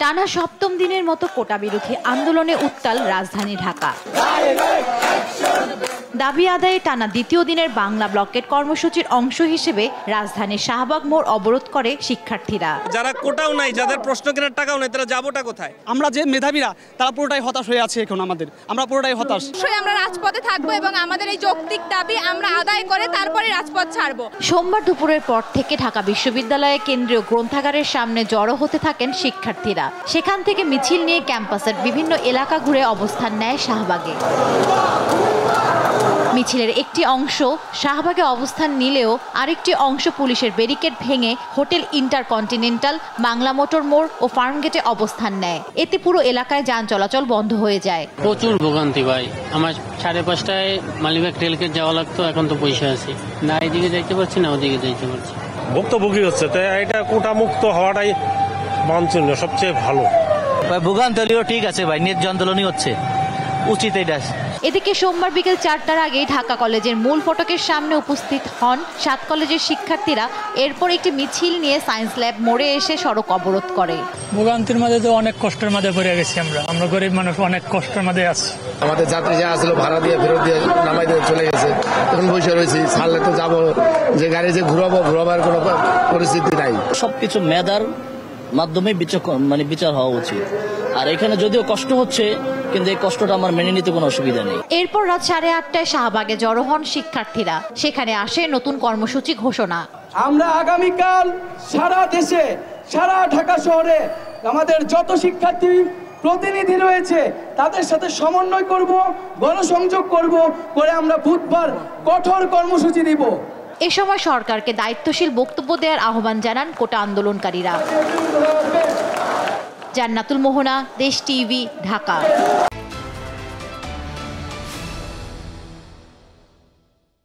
টানা সপ্তম দিনের মতো কোটা বিরোধী আন্দোলনে উত্তাল রাজধানী ঢাকা। দাবি আদায়ে টানা দ্বিতীয় দিনের বাংলা ব্লকেট কর্মসূচির অংশ হিসেবে রাজধানীর শাহবাগ মোড় অবরোধ করে শিক্ষার্থীরা। যারা কোটাও নাই, যাদের প্রশ্ন কেনার টাকাও নাই, তারা যাবোটা কোথায়? আমরা যে মেধাবীরা তারা পুরোটাই হতাশ হয়ে আছে। এখন আমরা পুরোটাই হতাশ। আমরা রাজপথে থাকবো এবং আমাদের এই যৌক্তিক দাবি আমরা আদায় করে তারপরে রাজপথ ছাড়বো। সোমবার দুপুরের পর থেকে ঢাকা বিশ্ববিদ্যালয়ে কেন্দ্রীয় গ্রন্থাগারের সামনে জড়ো হতে থাকেন শিক্ষার্থীরা। সেখান থেকে মিছিল নিয়ে ক্যাম্পাসের বিভিন্ন এলাকা ঘুরে অবস্থান নেয় শাহবাগে। মিছিলের একটি অংশ শাহবাগে অবস্থান নিলেও আরেকটি অংশ পুলিশের ব্যারিকেড ভেঙে হোটেল ইন্টারকন্টিনেন্টাল, বাংলা মোটর মোড় ও ফার্মগেটে অবস্থান নেয়। এতে পুরো এলাকায় যান চলাচল বন্ধ হয়ে যায়। প্রচুর ভোগান্তি ভাই। আমার 5:30টায় মালিবাগ রেলগেট যাওয়া লাগতো, এখন তো পয়সা আছে না, এদিকে যাইতে পারছি না ওদিকে যাইতে পারছি। ভুক্তভোগী হচ্ছে, তাই এটা কোটা মুক্ত হওয়াটাই বাঞ্ছনীয়, সবচেয়ে ভালো। ভোগান্তিও ঠিক আছে ভাই, ন্যায্য আন্দোলনই হচ্ছে, উচিত এটা। এদিকে সোমবার বিকেল 4টার আগেই ঢাকা কলেজের মূল ফটকের সামনে উপস্থিত হন 7 কলেজের শিক্ষার্থীরা। এরপর একটি মিছিল নিয়ে সায়েন্স ল্যাব মোড়ে এসে সড়ক অবরোধ করে। ভোগান্তির মাঝে তো অনেক কষ্টের মাঝে পড়ে গেছি আমরা গরিব মানুষ, অনেক কষ্টের মাঝে আছি। আমাদের যাত্রী যা আসলো ভাড়া দিয়ে ফেরত দিয়ে নামাই দিয়ে চলে গেছে, এখন বসে রয়েছি। ছাড়লে তো যাবো, যে গাড়ি যে ঘুরাবার কোনো পরিস্থিতি নাই। সবকিছু মেধার মাধ্যমে বিচার হওয়া উচিত। আর এখানে যদিও কষ্ট হচ্ছে, কিন্তু এই কষ্টটা আমার মেনে নিতে কোনো অসুবিধা নেই। এরপর রাত 8:30টায় শাহবাগে জড়ো হন শিক্ষার্থীরা। সেখানে আসে নতুন কর্মসূচি ঘোষণা। আমরা আগামীকাল সারা দেশে, সারা ঢাকা শহরে আমাদের যত শিক্ষার্থী প্রতিনিধি রয়েছে তাদের সাথে সমন্বয় করব, গণসংযোগ করে আমরা বুধবার কঠোর কর্মসূচি দিব। এ সময় সরকারকে দায়িত্বশীল বক্তব্য দেওয়ার আহ্বান জানান কোটা আন্দোলনকারীরা। জান্নাতুল মোহনা, দেশ টিভি, ঢাকা।